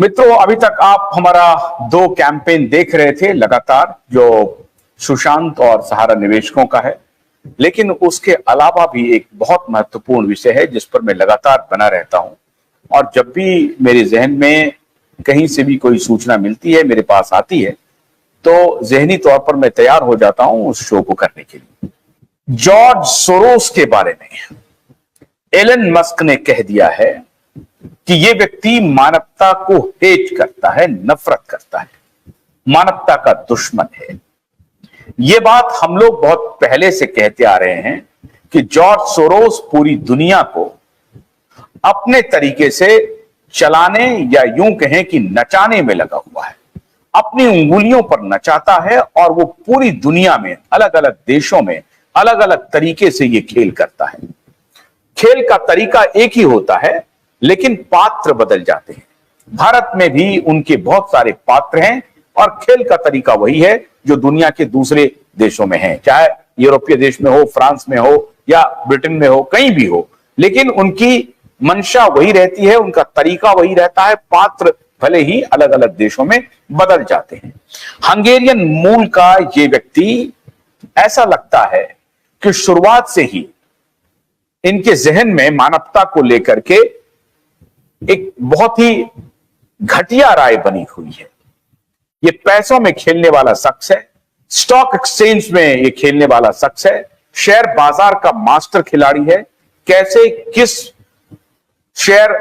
मित्रों, अभी तक आप हमारा 2 कैंपेन देख रहे थे लगातार, जो सुशांत और सहारा निवेशकों का है। लेकिन उसके अलावा भी एक बहुत महत्वपूर्ण विषय है जिस पर मैं लगातार बना रहता हूं, और जब भी मेरे जहन में कहीं से भी कोई सूचना मिलती है, मेरे पास आती है, तो जहनी तौर पर मैं तैयार हो जाता हूं उस शो को करने के लिए। जॉर्ज सोरोस के बारे में एलन मस्क ने कह दिया है कि यह व्यक्ति मानवता को हेट करता है, नफरत करता है, मानवता का दुश्मन है। यह बात हम लोग बहुत पहले से कहते आ रहे हैं कि जॉर्ज सोरोस पूरी दुनिया को अपने तरीके से चलाने या यूं कहें कि नचाने में लगा हुआ है, अपनी उंगलियों पर नचाता है, और वो पूरी दुनिया में अलग अलग देशों में अलग अलग तरीके से ये खेल करता है। खेल का तरीका एक ही होता है, लेकिन पात्र बदल जाते हैं। भारत में भी उनके बहुत सारे पात्र हैं, और खेल का तरीका वही है जो दुनिया के दूसरे देशों में है, चाहे यूरोपीय देश में हो, फ्रांस में हो या ब्रिटेन में हो, कहीं भी हो, लेकिन उनकी मंशा वही रहती है, उनका तरीका वही रहता है। पात्र भले ही अलग अलग देशों में बदल जाते हैं। हंगेरियन मूल का ये व्यक्ति, ऐसा लगता है कि शुरुआत से ही इनके जहन में मानवता को लेकर के एक बहुत ही घटिया राय बनी हुई है। ये पैसों में खेलने वाला शख्स है, स्टॉक एक्सचेंज में ये खेलने वाला शख्स है, शेयर बाजार का मास्टर खिलाड़ी है। कैसे किस शेयर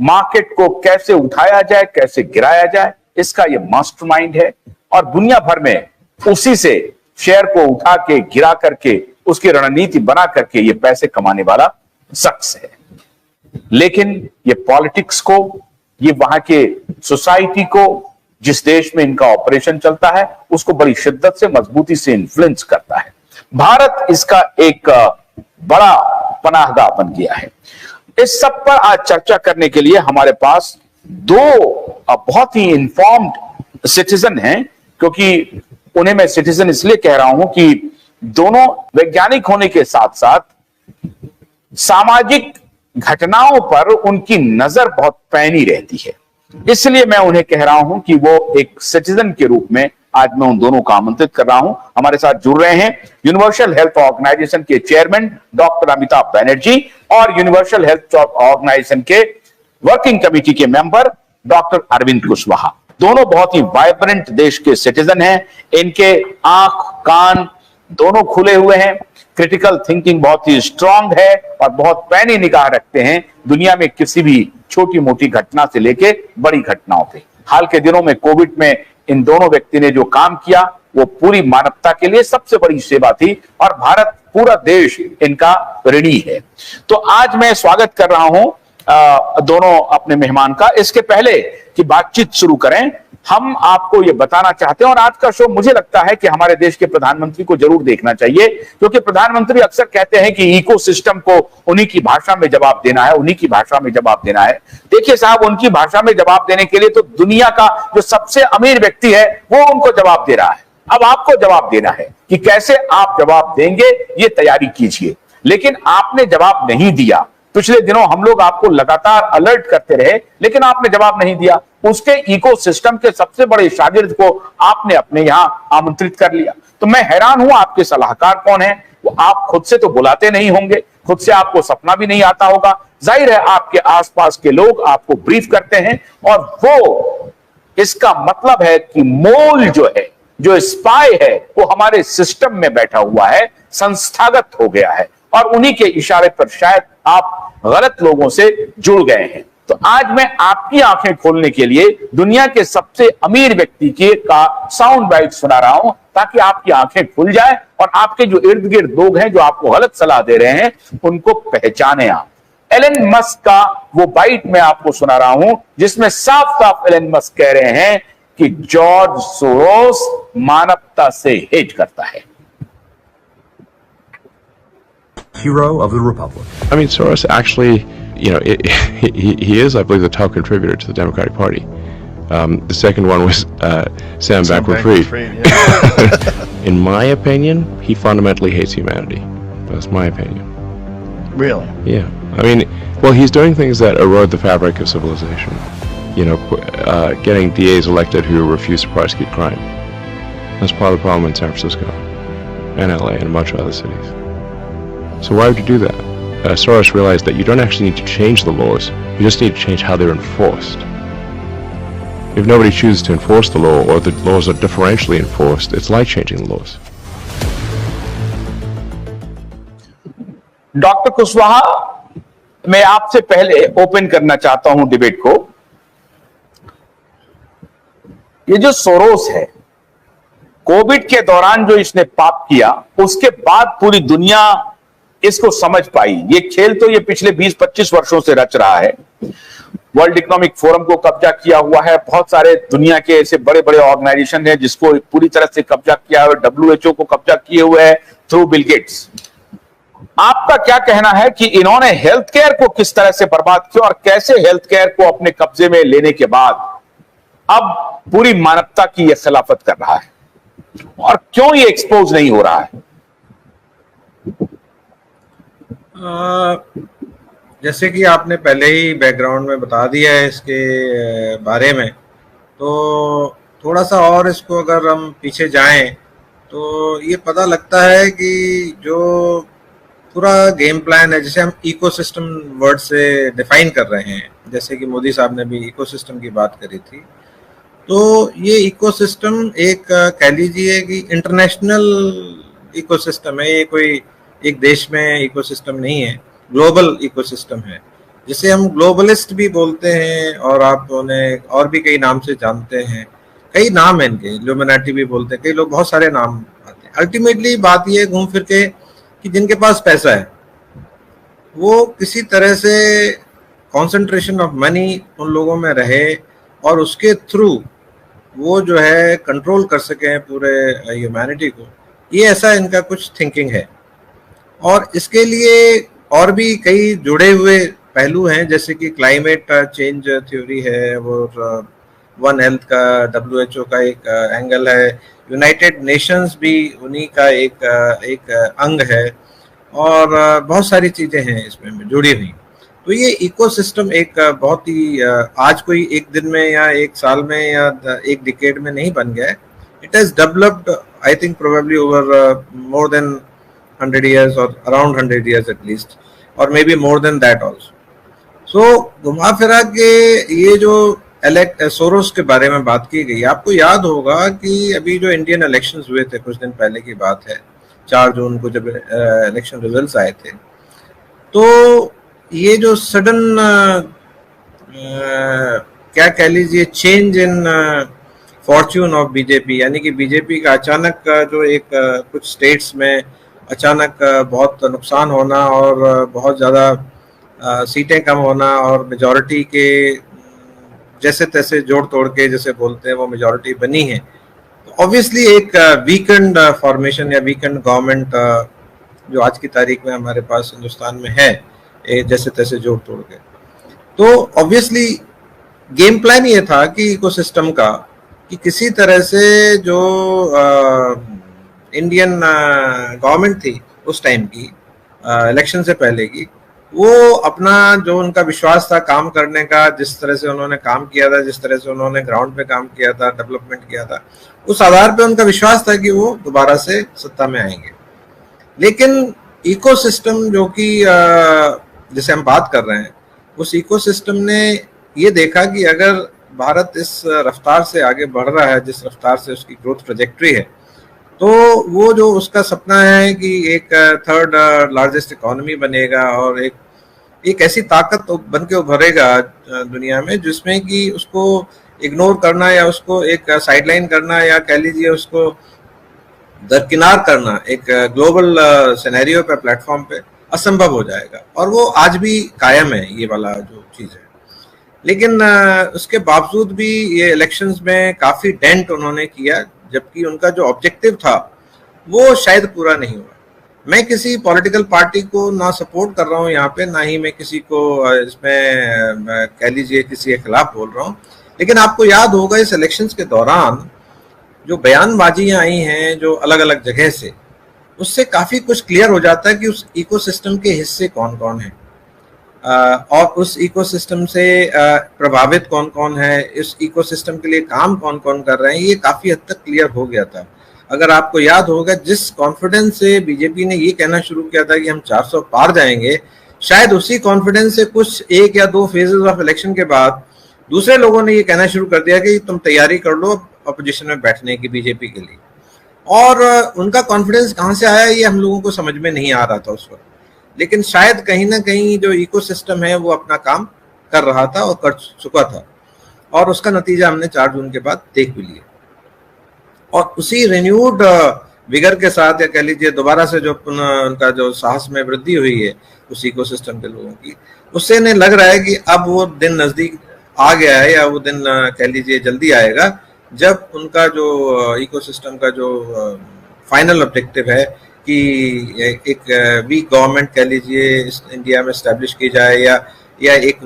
मार्केट को कैसे उठाया जाए, कैसे गिराया जाए, इसका ये मास्टरमाइंड है, और दुनिया भर में उसी से शेयर को उठा के गिरा करके उसकी रणनीति बना करके ये पैसे कमाने वाला शख्स है। लेकिन ये पॉलिटिक्स को, ये वहां के सोसाइटी को, जिस देश में इनका ऑपरेशन चलता है, उसको बड़ी शिद्दत से, मजबूती से इन्फ्लुएंस करता है। भारत इसका एक बड़ा पनाहगाह बन गया है। इस सब पर आज चर्चा करने के लिए हमारे पास 2 बहुत ही इन्फॉर्म्ड सिटीजन हैं, क्योंकि उन्हें मैं सिटीजन इसलिए कह रहा हूं कि दोनों वैज्ञानिक होने के साथ साथ सामाजिक घटनाओं पर उनकी नजर बहुत पैनी रहती है। इसलिए मैं उन्हें कह रहा हूं कि वो एक सिटीजन के रूप में आज मैं उन दोनों को आमंत्रित कर रहा हूं। हमारे साथ जुड़ रहे हैं यूनिवर्सल हेल्थ ऑर्गेनाइजेशन के चेयरमैन डॉक्टर अमिताभ बनर्जी और यूनिवर्सल हेल्थ ऑर्गेनाइजेशन के वर्किंग कमेटी के मेंबर डॉक्टर अरविंद कुशवाहा। दोनों बहुत ही वाइब्रेंट देश के सिटीजन हैं। इनके आंख कान दोनों खुले हुए हैं, क्रिटिकल थिंकिंग बहुत ही स्ट्रांग है, और बहुत पैनी निगाह रखते हैं दुनिया में किसी भी छोटी मोटी घटना से लेके बड़ी घटनाओं पे। हाल के दिनों में कोविड में इन दोनों व्यक्ति ने जो काम किया वो पूरी मानवता के लिए सबसे बड़ी सेवा थी, और भारत, पूरा देश इनका ऋणी है। तो आज मैं स्वागत कर रहा हूं दोनों अपने मेहमान का। इसके पहले कि बातचीत शुरू करें, हम आपको ये बताना चाहते हैं, और आज का शो मुझे लगता है कि हमारे देश के प्रधानमंत्री को जरूर देखना चाहिए, क्योंकि प्रधानमंत्री अक्सर कहते हैं कि इकोसिस्टम को उन्हीं की भाषा में जवाब देना है, उन्हीं की भाषा में जवाब देना है। देखिए साहब, उनकी भाषा में जवाब देने के लिए तो दुनिया का जो सबसे अमीर व्यक्ति है वो उनको जवाब दे रहा है। अब आपको जवाब देना है कि कैसे आप जवाब देंगे, ये तैयारी कीजिए। लेकिन आपने जवाब नहीं दिया। पिछले दिनों हम लोग आपको लगातार अलर्ट करते रहे, लेकिन आपने जवाब नहीं दिया। उसके इकोसिस्टम के सबसे बड़े शागिर्द को आपने अपने यहां आमंत्रित कर लिया। तो मैं हैरान हूं, आपके सलाहकार कौन है? वो आप खुद से तो बुलाते नहीं होंगे, खुद से आपको सपना भी नहीं आता होगा। जाहिर है आपके आसपास के लोग आपको ब्रीफ करते हैं, और वो, इसका मतलब है कि मोल जो है, जो स्पाई है, वो हमारे सिस्टम में बैठा हुआ है, संस्थागत हो गया है, और उन्हीं के इशारे पर शायद आप गलत लोगों से जुड़ गए हैं। तो आज मैं आपकी आंखें खोलने के लिए दुनिया के सबसे अमीर व्यक्ति का साउंड बाइट सुना रहा हूं, ताकि आपकी आंखें खुल जाए और आपके जो इर्द गिर्द लोग हैं जो आपको गलत सलाह दे रहे हैं, उनको पहचाने आप। एलन मस्क का वो बाइट मैं आपको सुना रहा हूं, जिसमें साफ साफ एलन मस्क कह रहे हैं कि जॉर्ज सोरोस मानवता से हेट करता है। Hero of the Republic. I mean, Soros actually, he is, I believe, the top contributor to the Democratic Party. The second one was Sam Bankman-Fried. Yeah. In my opinion, he fundamentally hates humanity. That's my opinion. Really? Yeah. I mean, well, he's doing things that erode the fabric of civilization. getting DAs elected who refuse to prosecute crime. That's part of the problem in San Francisco and LA and a bunch of other cities. So why would you do that? Soros realized that you don't actually need to change the laws, you just need to change how they're enforced. If nobody chooses to enforce the law, or the laws are differentially enforced, it's like changing the laws. Doctor Kushwaha, मैं आपसे पहले open करना चाहता हूं debate को। ये जो Soros है, कोविड के दौरान जो इसने पाप किया, उसके बाद पूरी दुनिया इसको समझ पाई। ये खेल तो ये पिछले 20-25 वर्षों से रच रहा है। वर्ल्ड इकोनॉमिक फोरम को कब्जा किया हुआ है, बहुत सारे दुनिया के ऐसे बड़े बड़े ऑर्गेनाइजेशन है जिसको पूरी तरह से कब्जा किया है, WHO को कब्जा किए हुए है थ्रू बिल गेट्स। आपका क्या कहना है कि इन्होंने हेल्थ केयर को किस तरह से बर्बाद किया और कैसे हेल्थ केयर को अपने कब्जे में लेने के बाद अब पूरी मानवता की यह खिलाफत कर रहा है, और क्यों ये एक्सपोज नहीं हो रहा है? जैसे कि आपने पहले ही बैकग्राउंड में बता दिया है इसके बारे में, तो थोड़ा सा और इसको अगर हम पीछे जाएं तो ये पता लगता है कि जो पूरा गेम प्लान है, जिसे हम इकोसिस्टम वर्ड से डिफाइन कर रहे हैं, जैसे कि मोदी साहब ने भी इकोसिस्टम की बात करी थी, तो ये इकोसिस्टम एक कह लीजिए कि इंटरनेशनल इकोसिस्टम है। ये कोई एक देश में इकोसिस्टम नहीं है, ग्लोबल इकोसिस्टम है, जिसे हम ग्लोबलिस्ट भी बोलते हैं और आप उन्हें और भी कई नाम से जानते हैं। कई नाम है इनके, इल्यूमिनाटी भी बोलते हैं, कई लोग बहुत सारे नाम आते हैं। अल्टीमेटली बात ये घूम फिर के कि जिनके पास पैसा है वो किसी तरह से कॉन्सेंट्रेशन ऑफ मनी उन लोगों में रहे और उसके थ्रू वो जो है कंट्रोल कर सकें पूरे ह्यूमैनिटी को। ये ऐसा इनका कुछ थिंकिंग है, और इसके लिए और भी कई जुड़े हुए पहलू हैं, जैसे कि क्लाइमेट चेंज थ्योरी है, और वन हेल्थ का WHO का एक एंगल है, यूनाइटेड नेशंस भी उन्हीं का एक अंग है, और बहुत सारी चीज़ें हैं इसमें जुड़ी हुई। तो ये इकोसिस्टम एक बहुत ही आज कोई एक दिन में या एक साल में या एक डिकेड में नहीं बन गया है। It has developed I think probably over more than 100 years or around 100 years at least, or maybe more than that also. So घुमा फिरा के ये जो सोरोस के बारे में बात की गई, आपको याद होगा कि अभी जो इंडियन इलेक्शंस हुए थे कुछ दिन पहले की बात है, 4 जून को जब इलेक्शन रिजल्ट्स आए थे, तो ये जो सडन क्या कह लीजिए change in Fortune of BJP, यानी कि बीजेपी का अचानक जो एक कुछ स्टेट्स में अचानक बहुत नुकसान होना और बहुत ज़्यादा सीटें कम होना और मेजॉरिटी के जैसे तैसे जोड़ तोड़ के जैसे बोलते हैं वो मेजॉरिटी बनी है, तो ऑब्वियसली एक वीकेंड फॉर्मेशन या वीकेंड गवर्नमेंट जो आज की तारीख में हमारे पास हिंदुस्तान में है, जैसे तैसे जोड़ तोड़ के, तो ऑब्वियसली गेम प्लान ये था कि इकोसिस्टम का कि किसी तरह से जो इंडियन गवर्नमेंट थी उस टाइम की इलेक्शन से पहले की, वो अपना जो उनका विश्वास था काम करने का, जिस तरह से उन्होंने काम किया था, जिस तरह से उन्होंने ग्राउंड पे काम किया था, डेवलपमेंट किया था, उस आधार पे उनका विश्वास था कि वो दोबारा से सत्ता में आएंगे। लेकिन इकोसिस्टम जो कि जिसे हम बात कर रहे हैं, उस इकोसिस्टम ने ये देखा कि अगर भारत इस रफ्तार से आगे बढ़ रहा है, जिस रफ्तार से उसकी ग्रोथ ट्रेजेक्ट्री है, तो वो जो उसका सपना है कि एक थर्ड लार्जेस्ट इकोनॉमी बनेगा और एक ऐसी ताकत बन के उभरेगा दुनिया में, जिसमें कि उसको इग्नोर करना या उसको एक साइडलाइन करना या कह लीजिए उसको दरकिनार करना एक ग्लोबल सिनेरियो पे, प्लेटफॉर्म पे असंभव हो जाएगा। और वो आज भी कायम है ये वाला जो चीज़ है। लेकिन उसके बावजूद भी ये इलेक्शंस में काफ़ी डेंट उन्होंने किया, जबकि उनका जो ऑब्जेक्टिव था वो शायद पूरा नहीं हुआ। मैं किसी पॉलिटिकल पार्टी को ना सपोर्ट कर रहा हूँ यहाँ पे, ना ही मैं किसी को इसमें कह लीजिए किसी के खिलाफ बोल रहा हूँ, लेकिन आपको याद होगा इस इलेक्शंस के दौरान जो बयानबाजियाँ आई हैं जो अलग अलग जगह से, उससे काफ़ी कुछ क्लियर हो जाता है कि उस इकोसिस्टम के हिस्से कौन कौन हैं। और उस इकोसिस्टम से प्रभावित कौन कौन है, इस इकोसिस्टम के लिए काम कौन कौन कर रहे हैं, ये काफी हद तक क्लियर हो गया था। अगर आपको याद होगा, जिस कॉन्फिडेंस से बीजेपी ने ये कहना शुरू किया था कि हम 400 पार जाएंगे, शायद उसी कॉन्फिडेंस से कुछ 1 या 2 फेजेस ऑफ इलेक्शन के बाद दूसरे लोगों ने ये कहना शुरू कर दिया कि तुम तैयारी कर लो अपोजिशन में बैठने की बीजेपी के लिए। और उनका कॉन्फिडेंस कहाँ से आया ये हम लोगों को समझ में नहीं आ रहा था उस वक्त, लेकिन शायद कहीं ना कहीं जो इकोसिस्टम है वो अपना काम कर रहा था और कर चुका था, और उसका नतीजा हमने 4 जून के बाद देख भी लिया। और उसी रिन्यूड विगर के साथ, या कह लीजिए दोबारा से जो उनका जो साहस में वृद्धि हुई है उस इकोसिस्टम के लोगों की, उससे इन्हें लग रहा है कि अब वो दिन नजदीक आ गया है, या वो दिन कह लीजिए जल्दी आएगा, जब उनका जो इकोसिस्टम का जो फाइनल ऑब्जेक्टिव है कि एक वीक गवर्नमेंट कह लीजिए इंडिया में एस्टेब्लिश की जाए, या एक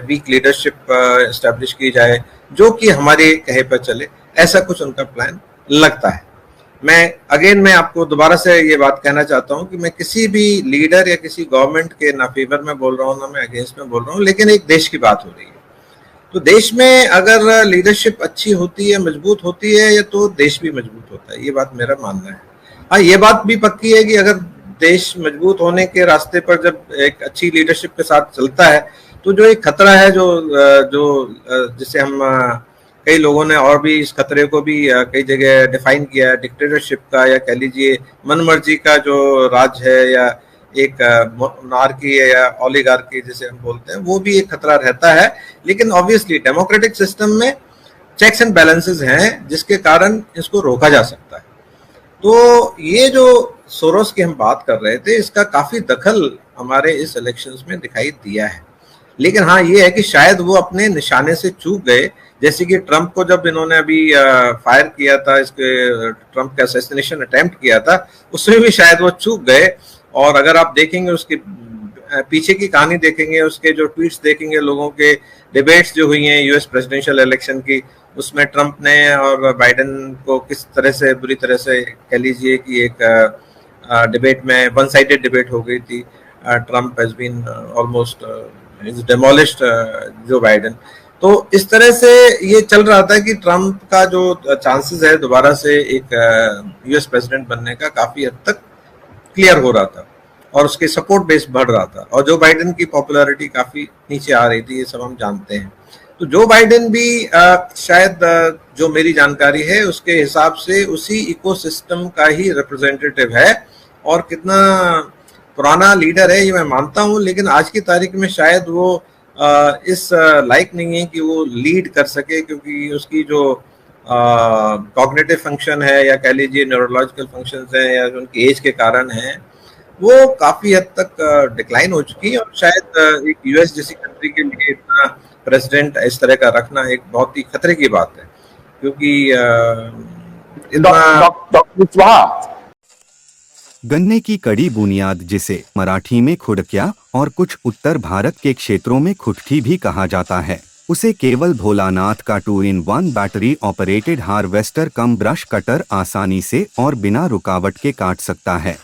वीक लीडरशिप एस्टेब्लिश की जाए जो कि हमारे कहे पर चले, ऐसा कुछ उनका प्लान लगता है। मैं आपको दोबारा से ये बात कहना चाहता हूँ कि मैं किसी भी लीडर या किसी गवर्नमेंट के ना फेवर में बोल रहा हूँ ना मैं अगेंस्ट में बोल रहा हूँ, लेकिन एक देश की बात हो रही है। तो देश में अगर लीडरशिप अच्छी होती है, मजबूत होती है, या तो देश भी मजबूत होता है, ये बात मेरा मानना है। हाँ, ये बात भी पक्की है कि अगर देश मजबूत होने के रास्ते पर जब एक अच्छी लीडरशिप के साथ चलता है, तो जो एक खतरा है जो जिसे हम कई लोगों ने और भी इस खतरे को भी कई जगह डिफाइन किया है, डिक्टेटरशिप का, या कह लीजिए मनमर्जी का जो राज है, या एक मोनार्की या ओलिगार्की जिसे हम बोलते हैं, वो भी एक खतरा रहता है। लेकिन ऑब्वियसली डेमोक्रेटिक सिस्टम में चेक्स एंड बैलेंसेस हैं जिसके कारण इसको रोका जा सकता है। तो ये जो सोरोस की हम बात कर रहे थे, इसका काफी दखल हमारे इस इलेक्शंस में दिखाई दिया है। लेकिन हाँ, ये है कि शायद वो अपने निशाने से चूक गए, जैसे कि ट्रंप को जब इन्होंने अभी फायर किया था, इसके ट्रंप का असैसिनेशन अटेम्प्ट किया था, उसमें भी शायद वो चूक गए। और अगर आप देखेंगे उसके पीछे की कहानी देखेंगे, उसके जो ट्वीट्स देखेंगे, लोगों के डिबेट्स जो हुई हैं यूएस प्रेसिडेंशियल इलेक्शन की, उसमें ट्रंप ने और बाइडेन को किस तरह से बुरी तरह से कह लीजिए कि एक डिबेट में वन साइडेड डिबेट हो गई थी। Trump has been almost demolished Joe Biden. तो इस तरह से ये चल रहा था कि ट्रंप का जो चांसेस है दोबारा से एक यूएस प्रेसिडेंट बनने का काफी हद तक क्लियर हो रहा था, और उसके सपोर्ट बेस बढ़ रहा था, और जो बाइडेन की पॉपुलैरिटी काफी नीचे आ रही थी, ये सब हम जानते हैं। तो जो बाइडेन भी शायद जो मेरी जानकारी है उसके हिसाब से उसी इकोसिस्टम का ही रिप्रेजेंटेटिव है, और कितना पुराना लीडर है ये मैं मानता हूँ, लेकिन आज की तारीख में शायद वो इस लायक नहीं है कि वो लीड कर सके, क्योंकि उसकी जो कॉग्निटिव फंक्शन है, या कह लीजिए न्यूरोलॉजिकल फंक्शंस हैं, या जो उनकी एज के कारण हैं, वो काफी हद तक डिक्लाइन हो चुकी है। और शायद एक यूएस जैसी कंट्री के लिए इतना प्रेसिडेंट इस तरह का रखना एक बहुत ही खतरे की बात है, क्योंकि गन्ने की कड़ी बुनियाद, जिसे मराठी में खुड़किया और कुछ उत्तर भारत के क्षेत्रों में खुटकी भी कहा जाता है, उसे केवल भोलानाथ का 2-in-1 बैटरी ऑपरेटेड हार्वेस्टर कम ब्रश कटर आसानी से और बिना रुकावट के काट सकता है।